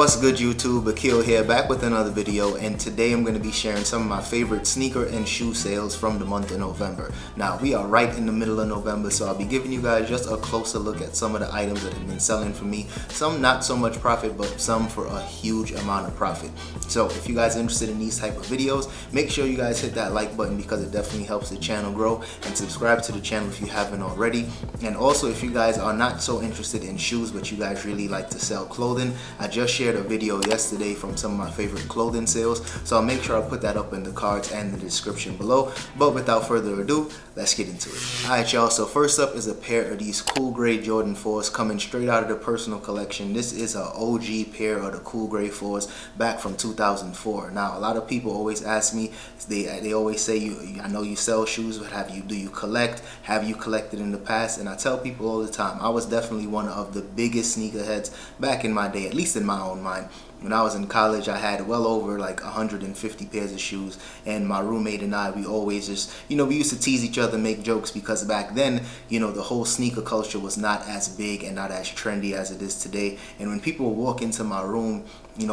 What's good, YouTube? Akil here, back with another video, and today I'm going to be sharing some of my favorite sneaker and shoe sales from the month of November. Now, we are right in the middle of November, so I'll be giving you guys just a closer look at some of the items that have been selling for me. Some not so much profit, but some for a huge amount of profit. So if you guys are interested in these type of videos, make sure you guys hit that like button because it definitely helps the channel grow, and subscribe to the channel if you haven't already. And also, if you guys are not so interested in shoes, but you guys really like to sell clothing, I just shared a video yesterday from some of my favorite clothing sales, so I'll make sure I'll put that up in the cards and the description below. But without further ado, let's get into it. Alright y'all, so first up is a pair of these cool gray Jordan 4s coming straight out of the personal collection. This is an OG pair of the cool gray 4s back from 2004. Now, a lot of people always ask me, they always say, I know you sell shoes, but do you collect? Have you collected in the past? And I tell people all the time, I was definitely one of the biggest sneakerheads back in my day, at least in my own mind. When I was in college, I had well over like 150 pairs of shoes, and my roommate and I, we always just, we used to tease each other, make jokes, because back then, the whole sneaker culture was not as big and not as trendy as it is today. And when people would walk into my room,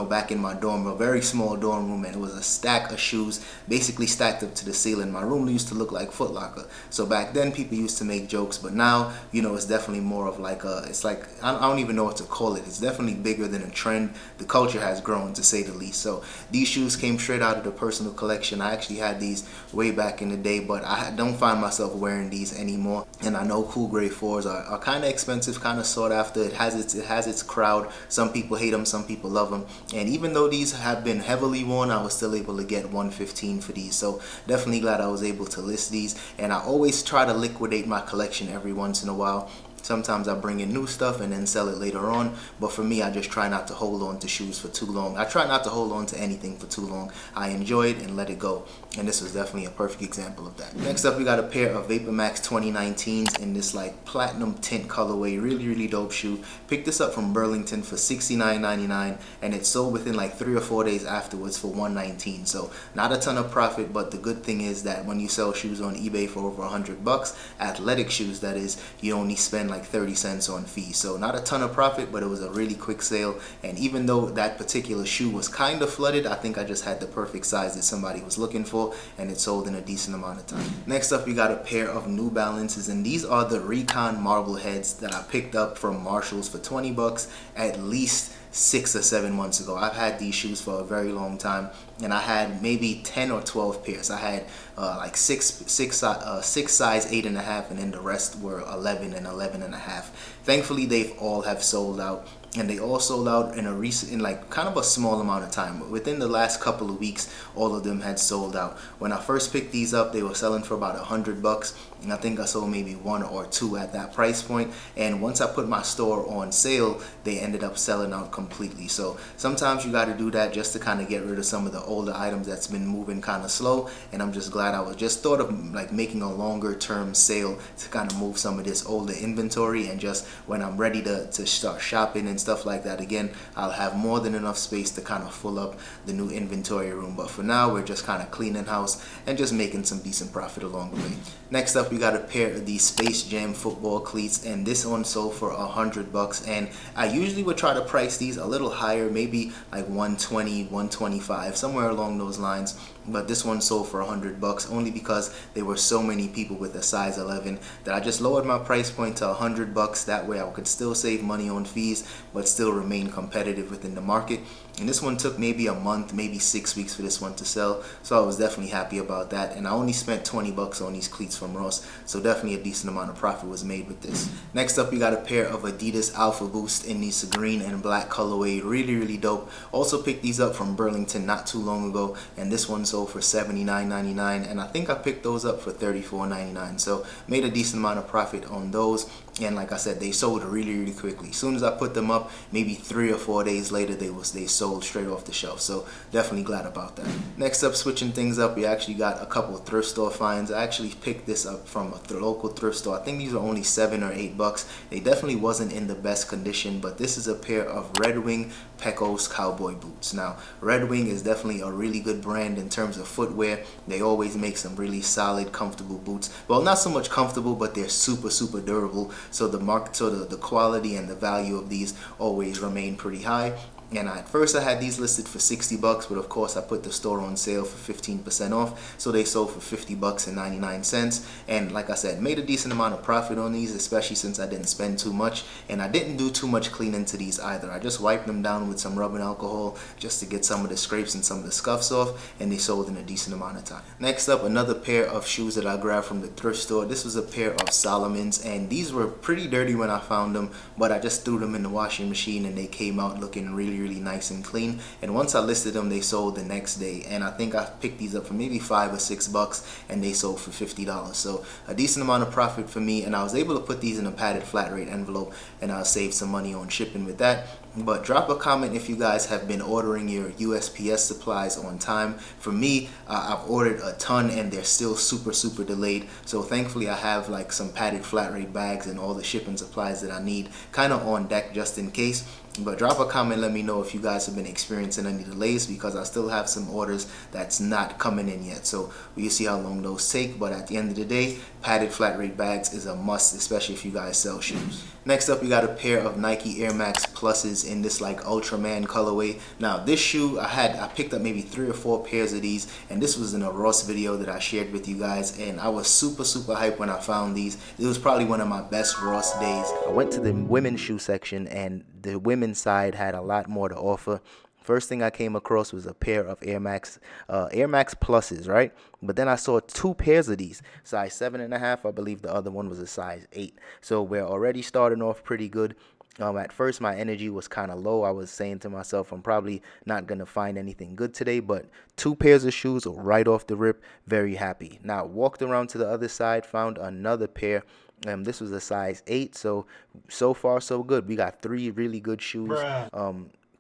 back in my dorm, a very small dorm room, and it was a stack of shoes basically stacked up to the ceiling. My room used to look like Foot Locker. So back then people used to make jokes, but now, it's definitely more of like it's like, I don't even know what to call it. It's definitely bigger than a trend. The culture has grown, to say the least. So these shoes came straight out of the personal collection. I actually had these way back in the day, but I don't find myself wearing these anymore. And I know cool gray 4s are kind of expensive, kind of sought after. It has its crowd. Some people hate them, some people love them. And even though these have been heavily worn, I was still able to get $115 for these. So definitely glad I was able to list these. And I always try to liquidate my collection every once in a while. Sometimes I bring in new stuff and then sell it later on, but for me, I just try not to hold on to shoes for too long. I try not to hold on to anything for too long. I enjoy it and let it go, and this was definitely a perfect example of that. Next up, we got a pair of Vapor Max 2019s in this like platinum tint colorway. Really dope shoe. Picked this up from Burlington for $69.99, and it sold within like 3 or 4 days afterwards for $119. So not a ton of profit, but the good thing is that when you sell shoes on eBay for over $100, athletic shoes that is, you only spend like 30 cents on fees. So not a ton of profit, but it was a really quick sale. And even though that particular shoe was kind of flooded, I think I just had the perfect size that somebody was looking for, and it sold in a decent amount of time. Next up, we got a pair of New Balances, and these are the Recon Marbleheads that I picked up from Marshall's for 20 bucks at least 6 or 7 months ago. I've had these shoes for a very long time, and I had maybe 10 or 12 pairs. I had like six size 8.5, and then the rest were 11 and 11.5. Thankfully, they've all have sold out, and they all sold out in like kind of a small amount of time. Within the last couple of weeks, all of them had sold out. When I first picked these up, they were selling for about $100, and I think I sold maybe 1 or 2 at that price point. And once I put my store on sale, they ended up selling out completely. So sometimes you got to do that just to kind of get rid of some of the older items that's been moving kind of slow. And I'm just glad I was just thought of like making a longer term sale to kind of move some of this older inventory, and just when I'm ready to start shopping and stuff like that again, I'll have more than enough space to kind of fill up the new inventory room. But for now, we're just kind of cleaning house and just making some decent profit along the way. Next up, we got a pair of these Space Jam football cleats, and this one sold for $100. And I usually would try to price these a little higher, maybe like 120, 125, somewhere along those lines. But this one sold for $100 only because there were so many people with a size 11 that I just lowered my price point to $100. That way I could still save money on fees, but still remain competitive within the market. And this one took maybe a month, maybe 6 weeks for this one to sell. So I was definitely happy about that. And I only spent 20 bucks on these cleats from Ross. So definitely a decent amount of profit was made with this. Next up, we got a pair of Adidas Alpha Boost in these green and black colorway. Really dope. Also picked these up from Burlington not too long ago, and this one sold for $79.99, and I think I picked those up for $34.99. So made a decent amount of profit on those. And like I said, they sold really quickly. As soon as I put them up, maybe 3 or 4 days later, they sold straight off the shelf. So definitely glad about that. Next up, switching things up, we actually got a couple of thrift store finds. I actually picked this up from a local thrift store. I think these are only $7 or $8. They definitely wasn't in the best condition, but this is a pair of Red Wing Pecos cowboy boots. Now, Red Wing is definitely a really good brand in terms of footwear. They always make some really solid, comfortable boots. Well, not so much comfortable, but they're super durable. So the quality and the value of these always remain pretty high. And at first I had these listed for 60 bucks, but of course I put the store on sale for 15% off, so they sold for 50 bucks and 99 cents. And like I said, made a decent amount of profit on these, especially since I didn't spend too much, and I didn't do too much cleaning to these either. I just wiped them down with some rubbing alcohol just to get some of the scrapes and some of the scuffs off, and they sold in a decent amount of time. Next up, another pair of shoes that I grabbed from the thrift store. This was a pair of Solomon's, and these were pretty dirty when I found them, but I just threw them in the washing machine and they came out looking really nice and clean. And once I listed them, they sold the next day, and I think I picked these up for maybe $5 or $6 and they sold for $50. So a decent amount of profit for me, and I was able to put these in a padded flat rate envelope, and I'll save some money on shipping with that. But drop a comment if you guys have been ordering your USPS supplies on time. For me, I've ordered a ton and they're still super delayed. So thankfully I have like some padded flat rate bags and all the shipping supplies that I need kind of on deck just in case. But drop a comment, let me know if you guys have been experiencing any delays, because I still have some orders that's not coming in yet. So we'll see how long those take, but at the end of the day, padded flat rate bags is a must, especially if you guys sell shoes. Next up, we got a pair of Nike Air Max Pluses in this like Ultraman colorway. Now this shoe, I picked up maybe 3 or 4 pairs of these, and this was in a Ross video that I shared with you guys, and I was super hyped when I found these. It was probably one of my best Ross days. I went to the women's shoe section, and the women's side had a lot more to offer. First thing I came across was a pair of Air Max Pluses, right? But then I saw 2 pairs of these, size 7.5. I believe the other one was a size 8. So we're already starting off pretty good. At first my energy was kind of low. I was saying to myself, I'm probably not going to find anything good today, but 2 pairs of shoes right off the rip, very happy. Now walked around to the other side, found another pair. This was a size 8, so far so good. We got 3 really good shoes,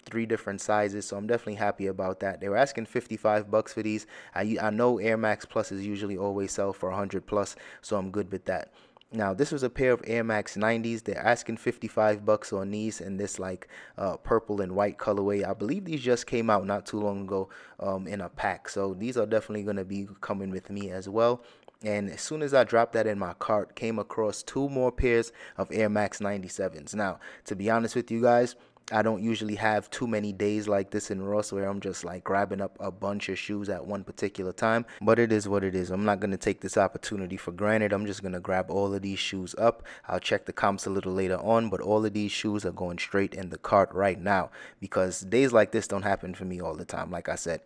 3 different sizes, so I'm definitely happy about that. They were asking 55 bucks for these. I know Air Max Pluses usually always sell for 100 plus, so I'm good with that. Now this was a pair of Air Max 90s. They're asking 55 bucks on these in this like purple and white colorway. I believe these just came out not too long ago in a pack, so these are definitely going to be coming with me as well. And as soon as I dropped that in my cart, came across 2 more pairs of Air Max 97s. Now, to be honest with you guys, I don't usually have too many days like this in Ross where I'm just like grabbing up a bunch of shoes at one particular time. But it is what it is. I'm not going to take this opportunity for granted. I'm just going to grab all of these shoes up. I'll check the comps a little later on, but all of these shoes are going straight in the cart right now, because days like this don't happen for me all the time, like I said.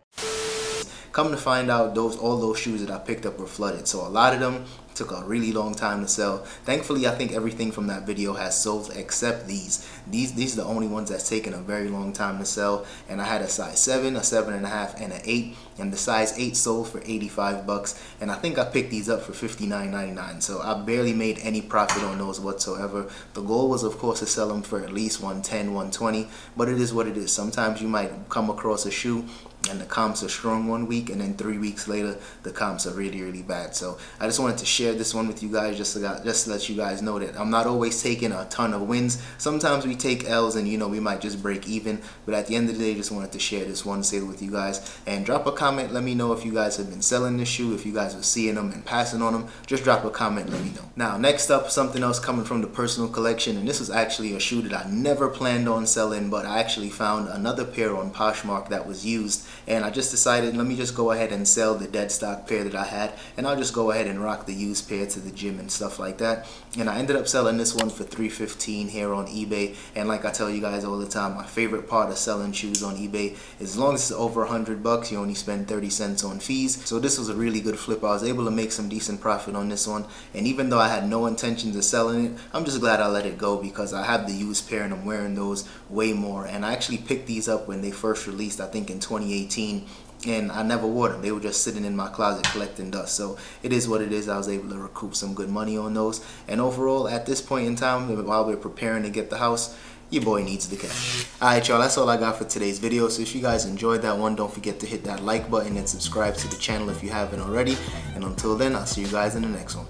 Come to find out, all those shoes that I picked up were flooded, so a lot of them took a really long time to sell. Thankfully, I think everything from that video has sold except these. These are the only ones that's taken a very long time to sell, and I had a size 7, a 7.5, and an 8, and the size 8 sold for 85 bucks, and I think I picked these up for $59.99, so I barely made any profit on those whatsoever. The goal was, of course, to sell them for at least 110, 120, but it is what it is. Sometimes you might come across a shoe and the comps are strong one week, and then 3 weeks later the comps are really bad. So I just wanted to share this one with you guys, just to let you guys know that I'm not always taking a ton of wins. Sometimes we take L's and we might just break even, but at the end of the day, just wanted to share this one sale with you guys. And drop a comment, let me know if you guys have been selling this shoe, if you guys are seeing them and passing on them. Just drop a comment, let me know. Now next up, something else coming from the personal collection, and this is actually a shoe that I never planned on selling, but I actually found another pair on Poshmark that was used, and I just decided, let me just go ahead and sell the dead stock pair that I had, and I'll just go ahead and rock the used pair to the gym and stuff like that. And I ended up selling this one for $315 here on eBay. And like I tell you guys all the time, my favorite part of selling shoes on eBay is as long as it's over 100 bucks, you only spend 30 cents on fees. So this was a really good flip. I was able to make some decent profit on this one, and even though I had no intentions of selling it, I'm just glad I let it go, because I have the used pair and I'm wearing those way more. And I actually picked these up when they first released, I think in 2018, and I never wore them. They were just sitting in my closet collecting dust. So it is what it is. I was able to recoup some good money on those, and overall at this point in time, while we're preparing to get the house, your boy needs the cash. Alright y'all, that's all I got for today's video. So if you guys enjoyed that one, don't forget to hit that like button and subscribe to the channel if you haven't already. And until then, I'll see you guys in the next one.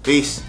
Peace.